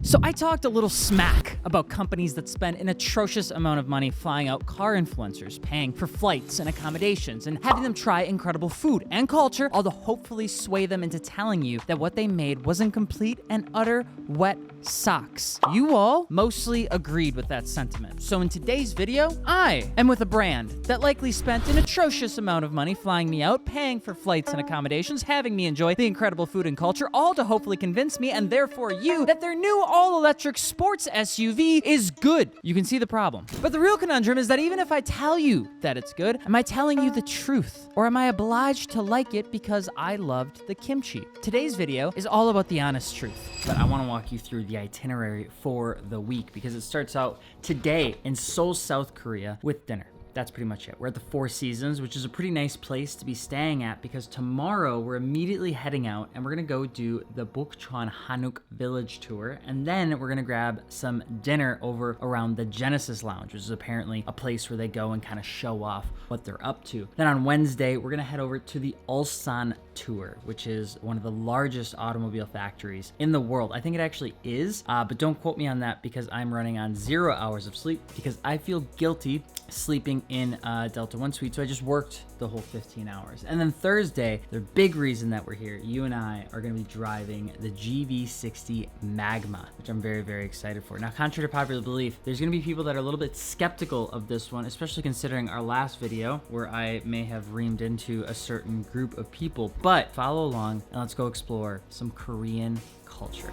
So I talked a little smack about companies that spend an atrocious amount of money flying out car influencers, paying for flights and accommodations, and having them try incredible food and culture, all to hopefully sway them into telling you that what they made wasn't complete and utter wet socks. You all mostly agreed with that sentiment. So in today's video, I am with a brand that likely spent an atrocious amount of money flying me out, paying for flights and accommodations, having me enjoy the incredible food and culture, all to hopefully convince me and therefore you that their new all-electric sports SUV is good. You can see the problem. But the real conundrum is that even if I tell you that it's good, am I telling you the truth? Or am I obliged to like it because I loved the kimchi? Today's video is all about the honest truth. But I want to walk you through the itinerary for the week because it starts out today in Seoul, South Korea with dinner. That's pretty much it. We're at the Four Seasons, which is a pretty nice place to be staying at because tomorrow we're immediately heading out and we're gonna go do the Bukchon Hanok Village tour. And then we're gonna grab some dinner over around the Genesis Lounge, which is apparently a place where they go and kind of show off what they're up to. Then on Wednesday, we're gonna head over to the Ulsan tour, which is one of the largest automobile factories in the world. I think it actually is, but don't quote me on that because I'm running on 0 hours of sleep because I feel guilty sleeping in Delta One suite, so I just worked the whole 15 hours. And then Thursday, the big reason that we're here, you and I are gonna be driving the GV60 Magma, which I'm very, very excited for. Now, contrary to popular belief, there's gonna be people that are a little bit skeptical of this one, especially considering our last video where I may have reamed into a certain group of people, but follow along and let's go explore some Korean culture.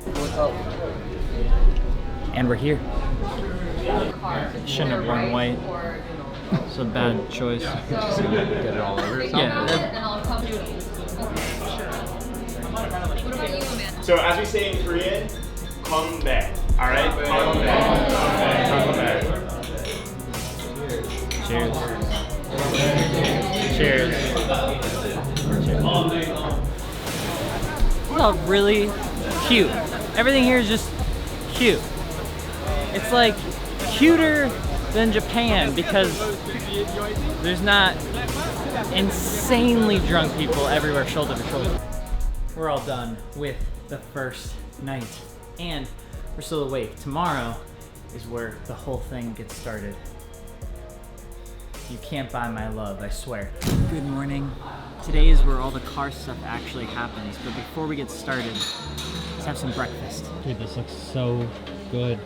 And we're here. Shouldn't have worn white. It's a bad choice. Just get it all over. Yeah. So as we say in Korean, konbae. All right. Konbae. Cheers. Cheers. It's all really cute. Everything here is just cute. It's like cuter than Japan because there's not insanely drunk people everywhere shoulder to shoulder. We're all done with the first night and we're still awake. Tomorrow is where the whole thing gets started. You can't buy my love, I swear. Good morning. Today is where all the car stuff actually happens, but before we get started, let's have some breakfast. Dude, this looks so good.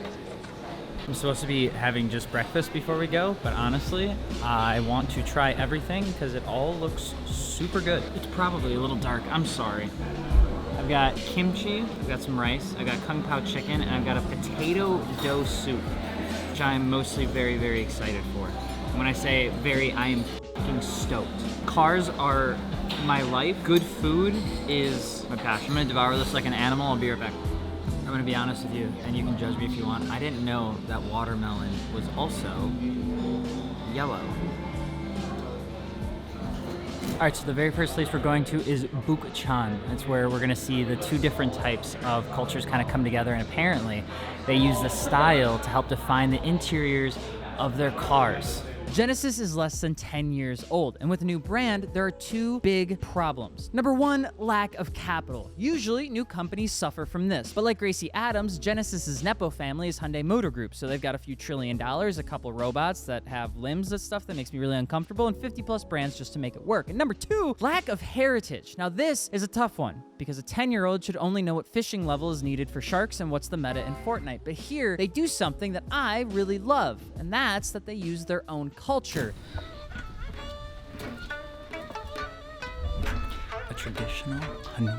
I'm supposed to be having just breakfast before we go, but honestly, I want to try everything because it all looks super good. It's probably a little dark, I'm sorry. I've got kimchi, I've got some rice, I've got kung pao chicken, and I've got a potato dough soup, which I'm mostly very, very excited for. And when I say very, I am fucking stoked. Cars are my life. Good food is my passion. I'm gonna devour this like an animal. I'll be right back. I'm gonna be honest with you, and you can judge me if you want. I didn't know that watermelon was also yellow. All right, so the very first place we're going to is Bukchon. That's where we're gonna see the two different types of cultures kind of come together, and apparently they use the style to help define the interiors of their cars. Genesis is less than 10 years old, and with a new brand, there are two big problems. Number one, lack of capital. Usually, new companies suffer from this, but like Gracie Adams, Genesis's Nepo family is Hyundai Motor Group, so they've got a few $1 trillion, a couple robots that have limbs and stuff that makes me really uncomfortable, and 50+ brands just to make it work. And number two, lack of heritage. Now this is a tough one, because a 10-year-old should only know what fishing level is needed for sharks and what's the meta in Fortnite, but here, they do something that I really love, and that's that they use their own culture. A traditional Hanok.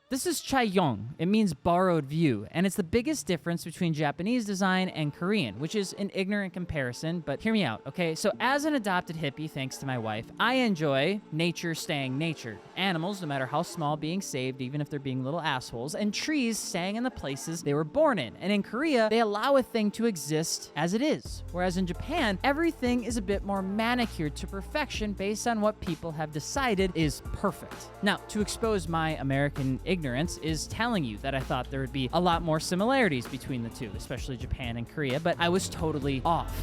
This is Chaeyong. It means borrowed view, and it's the biggest difference between Japanese design and Korean, which is an ignorant comparison, but hear me out, okay? So as an adopted hippie, thanks to my wife, I enjoy nature staying nature. Animals, no matter how small, being saved, even if they're being little assholes, and trees staying in the places they were born in. And in Korea, they allow a thing to exist as it is. Whereas in Japan, everything is a bit more manicured to perfection based on what people have decided is perfect. Now, to expose my American ignorance, ignorance is telling you that I thought there would be a lot more similarities between the two, especially Japan and Korea, but I was totally off.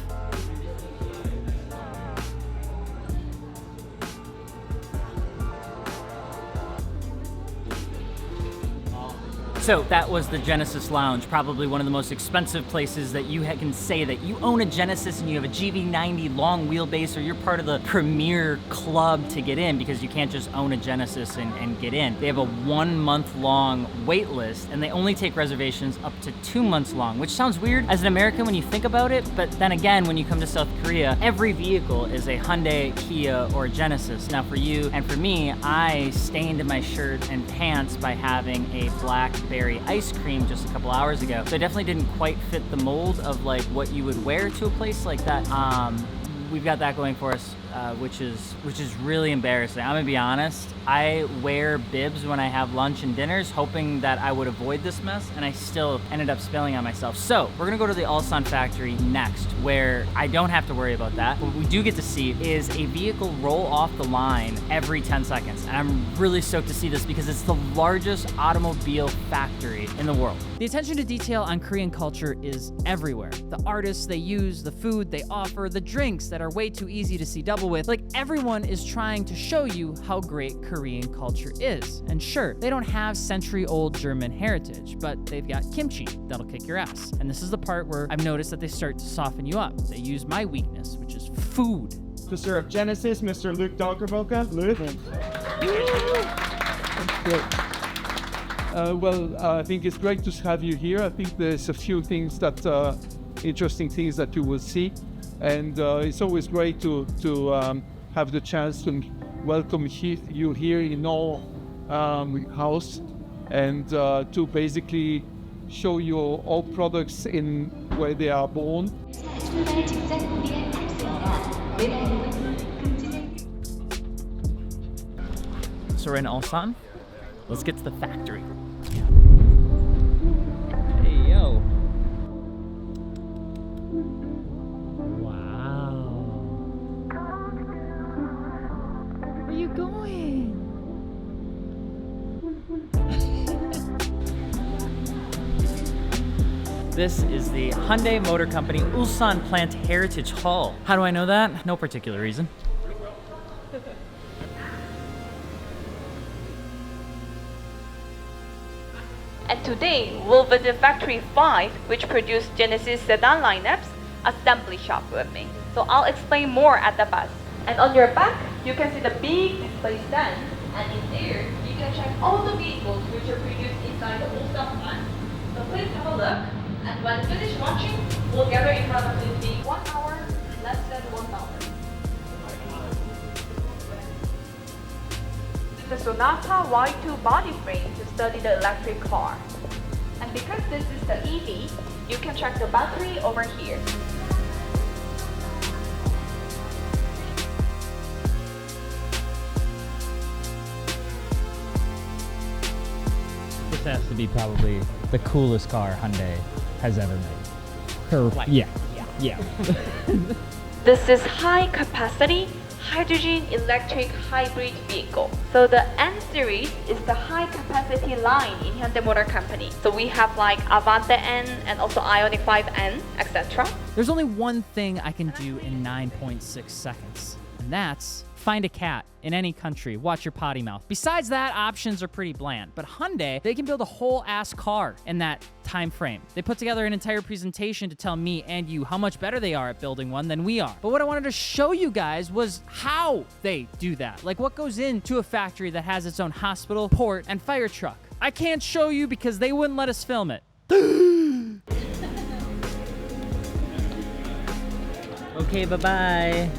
So that was the Genesis Lounge, probably one of the most expensive places that you can say that you own a Genesis and you have a GV90 long wheelbase, or you're part of the premier club to get in, because you can't just own a Genesis and get in. They have a 1 month long wait list, and they only take reservations up to 2 months long, which sounds weird as an American when you think about it, but then again, when you come to South Korea, every vehicle is a Hyundai, Kia, or a Genesis. Now for you and for me, I stained my shirt and pants by having a blackberry ice cream just a couple hours ago. So I definitely didn't quite fit the mold of like what you would wear to a place like that. We've got that going for us, which is really embarrassing. I'm gonna be honest, I wear bibs when I have lunch and dinners, hoping that I would avoid this mess, and I still ended up spilling on myself. So we're gonna go to the Ulsan factory next, where I don't have to worry about that. What we do get to see is a vehicle roll off the line every 10 seconds. And I'm really stoked to see this because it's the largest automobile factory in the world. The attention to detail on Korean culture is everywhere. The artists they use, the food they offer, the drinks that are way too easy to see double with. Like, everyone is trying to show you how great Korean culture is. And sure, they don't have century-old German heritage, but they've got kimchi that'll kick your ass. And this is the part where I've noticed that they start to soften you up. They use my weakness, which is food. Officer of Genesis, Mr. Luke Donkerboka. Luke. Well, I think it's great to have you here. I think there's a few things that, interesting things that you will see. And it's always great to have the chance to welcome you here in our house, and to basically show you all products in where they are born. So we're in Ulsan. Let's get to the factory. This is the Hyundai Motor Company Ulsan Plant Heritage Hall. How do I know that? No particular reason. And today, we'll visit Factory 5, which produced Genesis sedan lineups, assembly shop with me. So I'll explain more at the bus. And on your back, you can see the big display stand, and in there, you can check all the vehicles which are produced inside the Ulsan plant. So please have a look. And when finished watching, we'll gather in front of this big 1 hour, less than 1 hour. The Sonata Y2 body frame to study the electric car. And because this is the EV, you can check the battery over here. This has to be probably the coolest car Hyundai has ever made. Yeah. This is high capacity hydrogen electric hybrid vehicle. So the N series is the high capacity line in Hyundai Motor Company. So we have like Avante N and also Ioniq 5N, etc. There's only one thing I can do in 9.6 seconds, and that's find a cat in any country, watch your potty mouth. Besides that, options are pretty bland. But Hyundai, they can build a whole ass car in that time frame. They put together an entire presentation to tell me and you how much better they are at building one than we are. But what I wanted to show you guys was how they do that. Like, what goes into a factory that has its own hospital, port, and fire truck. I can't show you because they wouldn't let us film it. Okay, bye-bye.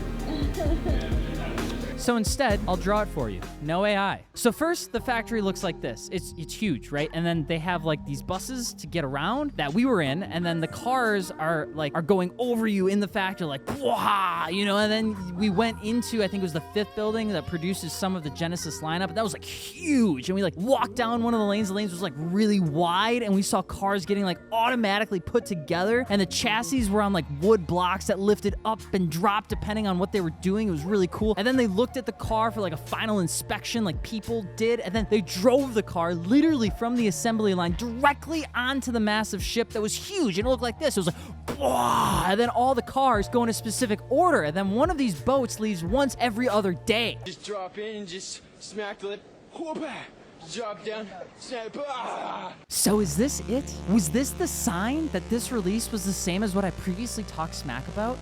So instead, I'll draw it for you. No AI. So first, the factory looks like this. It's huge, right? And then they have like these buses to get around that we were in, and then the cars are going over you in the factory, like, wah, you know. And then we went into, I think it was the 5th building that produces some of the Genesis lineup. That was like huge, and we like walked down one of the lanes. The lanes was like really wide, and we saw cars getting like automatically put together, and the chassis were on like wood blocks that lifted up and dropped depending on what they were doing. It was really cool. And then they looked looked at the car for like a final inspection like people did, and then they drove the car literally from the assembly line directly onto the massive ship that was huge, and it looked like this. It was like, wow, and then all the cars go in a specific order, and then one of these boats leaves once every other day. Just drop in and just smack the lip. Whoop-ah. Drop down, snap. Ah. So is this it? Was this the sign that this release was the same as what I previously talked smack about?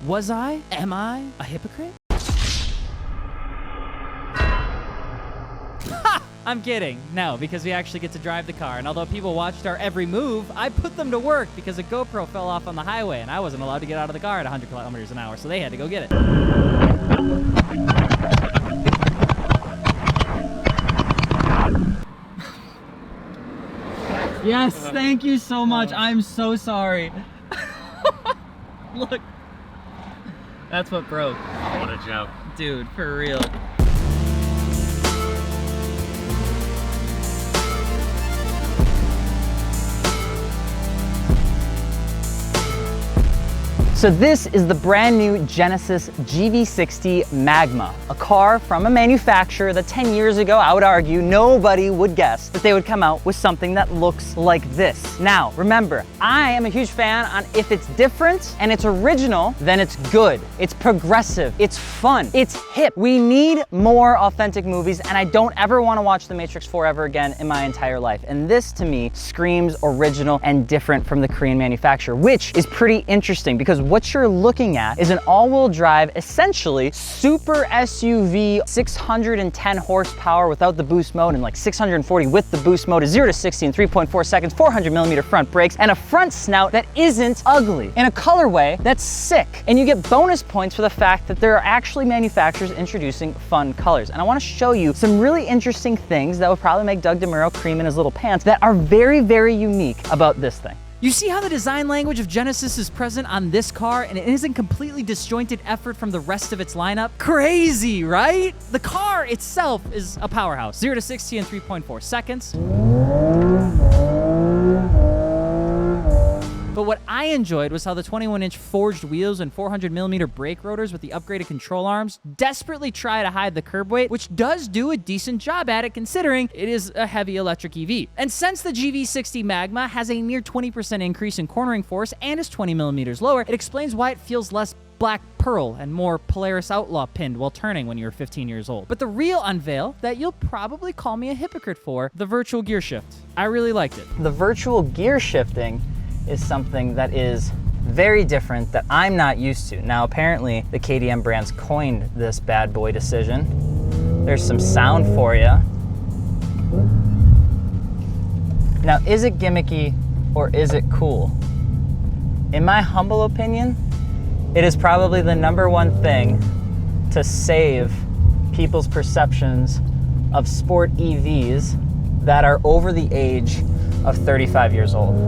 Am I a hypocrite? Ha! I'm kidding. No, because we actually get to drive the car, and although people watched our every move, I put them to work because a GoPro fell off on the highway, and I wasn't allowed to get out of the car at 100 kilometers an hour, so they had to go get it. Yes, thank you so much. I'm so sorry. Look. That's what broke. What a joke. Dude, for real. So this is the brand new Genesis GV60 Magma, a car from a manufacturer that 10 years ago, I would argue, nobody would guess that they would come out with something that looks like this. Now, remember, I am a huge fan on if it's different and it's original, then it's good. It's progressive, it's fun, it's hip. We need more authentic movies, and I don't ever want to watch The Matrix 4 ever again in my entire life. And this, to me, screams original and different from the Korean manufacturer, which is pretty interesting because what you're looking at is an all-wheel drive, essentially super SUV, 610 horsepower without the boost mode and like 640 with the boost mode, a 0 to 60 in 3.4 seconds, 400mm front brakes, and a front snout that isn't ugly, in a colorway that's sick. And you get bonus points for the fact that there are actually manufacturers introducing fun colors. And I want to show you some really interesting things that would probably make Doug DeMuro cream in his little pants that are very, very unique about this thing. You see how the design language of Genesis is present on this car and it isn't completely disjointed effort from the rest of its lineup? Crazy, right? The car itself is a powerhouse. 0 to 60 in 3.4 seconds. But what I enjoyed was how the 21-inch forged wheels and 400mm brake rotors with the upgraded control arms desperately try to hide the curb weight, which does do a decent job at it considering it is a heavy electric EV. And since the GV60 Magma has a near 20% increase in cornering force and is 20mm lower, it explains why it feels less Black Pearl and more Polaris Outlaw pinned while turning when you were 15 years old. But the real unveil that you'll probably call me a hypocrite for, the virtual gear shift. I really liked it. The virtual gear shifting is something that is very different that I'm not used to. Now, apparently, the KTM brands coined this bad boy decision. There's some sound for you. Now, is it gimmicky or is it cool? In my humble opinion, it is probably the #1 thing to save people's perceptions of sport EVs that are over the age of 35 years old.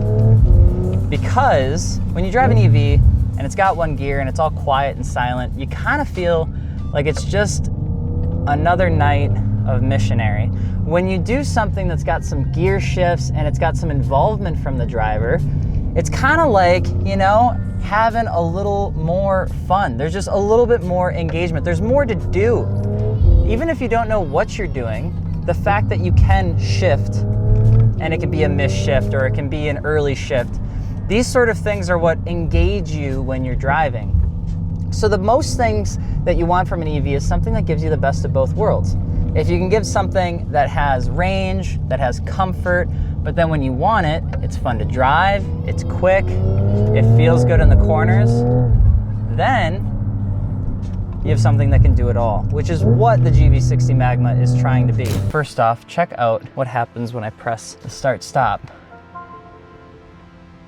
Because when you drive an EV and it's got one gear and it's all quiet and silent, you kind of feel like it's just another night of missionary. When you do something that's got some gear shifts and it's got some involvement from the driver, it's kind of like, you know, having a little more fun. There's just a little bit more engagement. There's more to do. Even if you don't know what you're doing, the fact that you can shift, and it can be a missed shift or it can be an early shift, these sort of things are what engage you when you're driving. So the most things that you want from an EV is something that gives you the best of both worlds. If you can give something that has range, that has comfort, but then when you want it, it's fun to drive, it's quick, it feels good in the corners, then you have something that can do it all, which is what the GV60 Magma is trying to be. First off, check out what happens when I press the start-stop.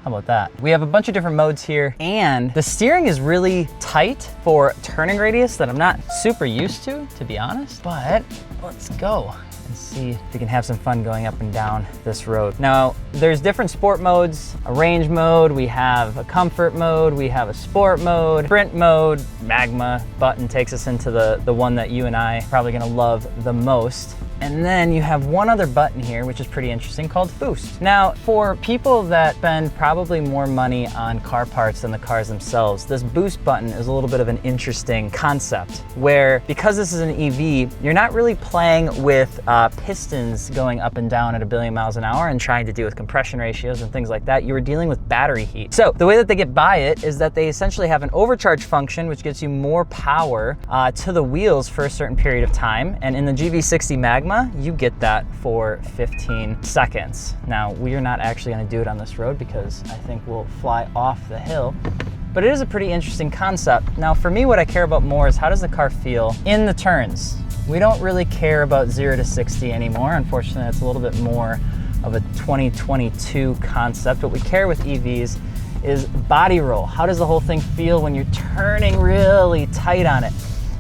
How about that? We have a bunch of different modes here, and the steering is really tight for turning radius that I'm not super used to be honest, but let's go and see if we can have some fun going up and down this road. Now, there's different sport modes, a range mode, we have a comfort mode, we have a sport mode, sprint mode. Magma button takes us into the one that you and I are probably gonna love the most. And then you have one other button here, which is pretty interesting, called Boost. Now, for people that spend probably more money on car parts than the cars themselves, this Boost button is a little bit of an interesting concept, where because this is an EV, you're not really playing with pistons going up and down at 1 billion miles an hour and trying to deal with compression ratios and things like that. You were dealing with battery heat. So the way that they get by it is that they essentially have an overcharge function, which gives you more power to the wheels for a certain period of time. And in the GV60 Magma, you get that for 15 seconds. Now, we are not actually going to do it on this road because I think we'll fly off the hill. But it is a pretty interesting concept. Now, for me, what I care about more is how does the car feel in the turns? We don't really care about 0 to 60 anymore. Unfortunately, that's a little bit more of a 2022 concept. What we care with EVs is body roll. How does the whole thing feel when you're turning really tight on it?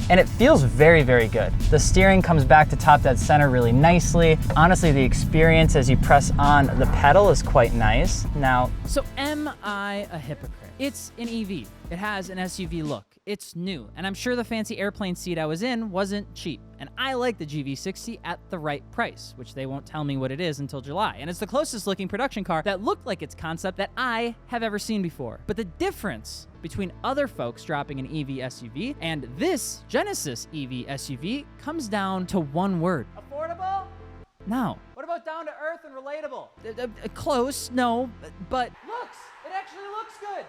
And it feels very, very good. The steering comes back to top dead center really nicely. Honestly, the experience as you press on the pedal is quite nice. Now, So am I a hypocrite? It's an EV. It has an SUV look. It's new, and I'm sure the fancy airplane seat I was in wasn't cheap. And I like the GV60 at the right price, which they won't tell me what it is until July. And it's the closest looking production car that looked like its concept that I have ever seen before. But the difference between other folks dropping an EV SUV and this Genesis EV SUV comes down to one word. Affordable? No. What about down to earth and relatable? Close, no, but looks. It actually looks good.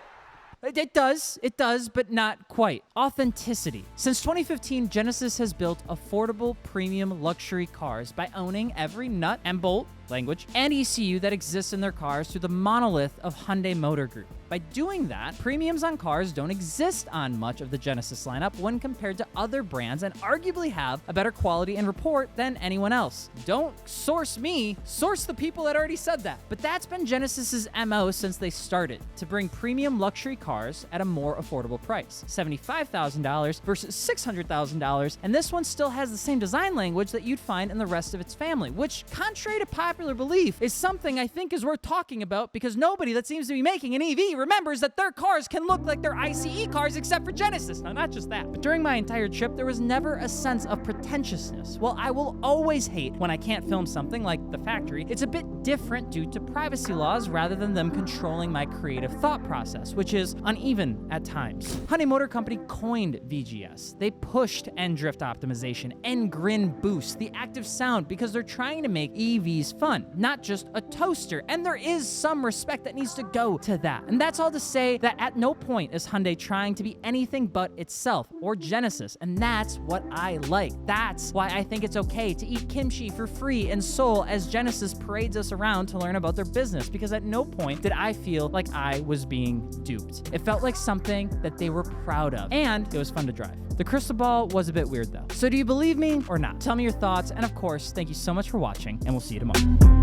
It does, but not quite. Authenticity. Since 2015, Genesis has built affordable premium luxury cars by owning every nut and bolt, language, and ECU that exists in their cars through the monolith of Hyundai Motor Group. By doing that, premiums on cars don't exist on much of the Genesis lineup when compared to other brands and arguably have a better quality and report than anyone else. Don't source me, source the people that already said that. But that's been Genesis's MO since they started, to bring premium luxury cars at a more affordable price, $75,000 versus $600,000, and this one still has the same design language that you'd find in the rest of its family, which, contrary to popular belief, is something I think is worth talking about because nobody that seems to be making an EV remembers that their cars can look like their ICE cars except for Genesis. Now, not just that, but during my entire trip, there was never a sense of pretentiousness. While I will always hate when I can't film something like the factory, it's a bit different due to privacy laws rather than them controlling my creative thought process, which is uneven at times. Hyundai Motor Company coined VGS. They pushed end-drift optimization, end-grin boost, the active sound, because they're trying to make EVs fun, not just a toaster. And there is some respect that needs to go to that. And that's all to say that at no point is Hyundai trying to be anything but itself or Genesis. And that's what I like. That's why I think it's okay to eat kimchi for free in Seoul as Genesis parades us around to learn about their business, because at no point did I feel like I was being duped. It felt like something that they were proud of, and it was fun to drive. The crystal ball was a bit weird though. So do you believe me or not? Tell me your thoughts, and of course, thank you so much for watching, and we'll see you tomorrow.